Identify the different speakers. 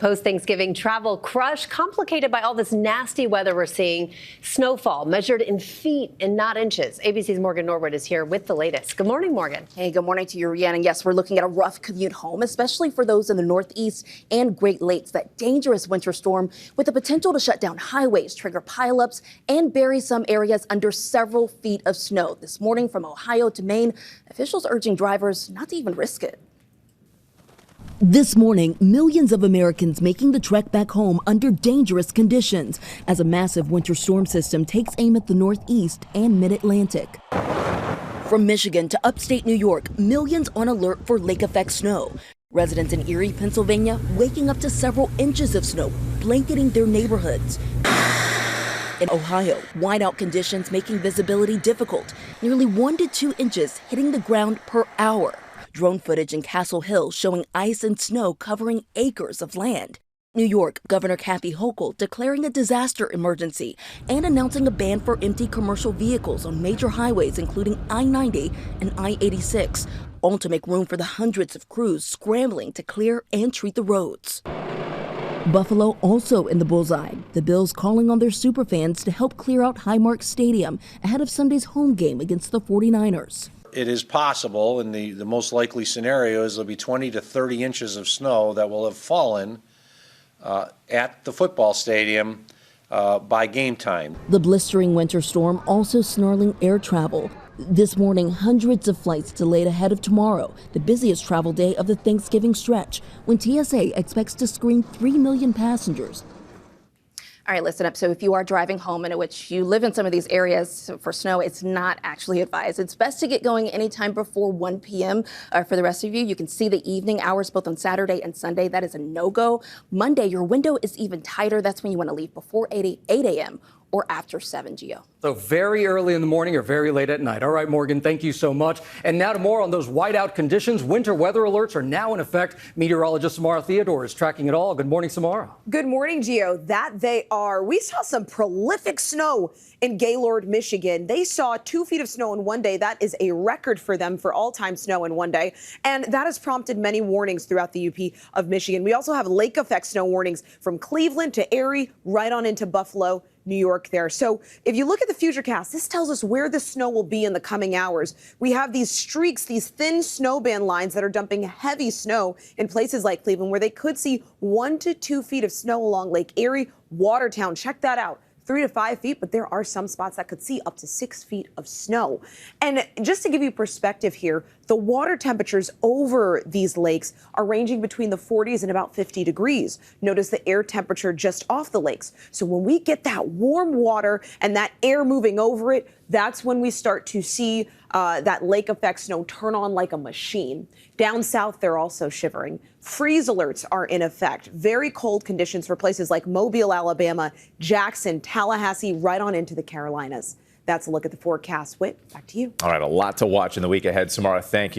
Speaker 1: Post-Thanksgiving travel crush complicated by all this nasty weather we're seeing. Snowfall measured in feet and not inches. ABC's Morgan Norwood is here with the latest. Good morning, Morgan.
Speaker 2: Hey, good morning to you, Rianna. And yes, we're looking at a rough commute home, especially for those in the Northeast and Great Lakes. That dangerous winter storm with the potential to shut down highways, trigger pileups, and bury some areas under several feet of snow. This morning from Ohio to Maine, officials urging drivers not to even risk it.
Speaker 3: This morning, millions of Americans making the trek back home under dangerous conditions as a massive winter storm system takes aim at the Northeast and Mid-Atlantic. From Michigan to upstate New York, millions on alert for lake-effect snow. Residents in Erie, Pennsylvania, waking up to several inches of snow, blanketing their neighborhoods. In Ohio, whiteout conditions making visibility difficult, nearly 1 to 2 inches hitting the ground per hour. Drone footage in Castle Hill showing ice and snow covering acres of land. New York, Governor Kathy Hochul declaring a disaster emergency and announcing a ban for empty commercial vehicles on major highways, including I-90 and I-86, all to make room for the hundreds of crews scrambling to clear and treat the roads. Buffalo also in the bullseye. The Bills calling on their superfans to help clear out Highmark Stadium ahead of Sunday's home game against the 49ers.
Speaker 4: It is possible, and the most likely scenario is there'll be 20 to 30 inches of snow that will have fallen at the football stadium by game time.
Speaker 3: The blistering winter storm also snarling air travel. This morning, hundreds of flights delayed ahead of tomorrow, the busiest travel day of the Thanksgiving stretch, when TSA expects to screen 3 million passengers.
Speaker 2: All right, listen up. So if you are driving home in which you live in some of these areas for snow, it's not actually advised. It's best to get going anytime before 1 p.m. For the rest of you, you can see the evening hours both on Saturday and Sunday. That is a no-go. Monday, your window is even tighter. That's when you want to leave before 8 a.m. or after 7, Gio.
Speaker 5: So very early in the morning or very late at night. All right, Morgan, thank you so much. And now to more on those whiteout conditions. Winter weather alerts are now in effect. Meteorologist Samara Theodore is tracking it all. Good morning, Samara.
Speaker 6: Good morning, Gio. That they are. We saw some prolific snow in Gaylord, Michigan. They saw 2 feet of snow in one day. That is a record for them for all-time snow in one day. And that has prompted many warnings throughout the UP of Michigan. We also have lake effect snow warnings from Cleveland to Erie, right on into Buffalo, New York there. So if you look at the futurecast, this tells us where the snow will be in the coming hours. We have these streaks, these thin snow band lines that are dumping heavy snow in places like Cleveland, where they could see 1 to 2 feet of snow along Lake Erie, Watertown. Check that out. 3 to 5 feet, but there are some spots that could see up to 6 feet of snow. And just to give you perspective here, the water temperatures over these lakes are ranging between the 40s and about 50 degrees. Notice the air temperature just off the lakes. So when we get that warm water and that air moving over it, that's when we start to see that lake effect snow turn on like a machine. Down south, they're also shivering. Freeze alerts are in effect. Very cold conditions for places like Mobile, Alabama, Jackson, Tallahassee, right on into the Carolinas. That's a look at the forecast. Whit, back to you.
Speaker 7: All right, a lot to watch in the week ahead. Samara, thank you.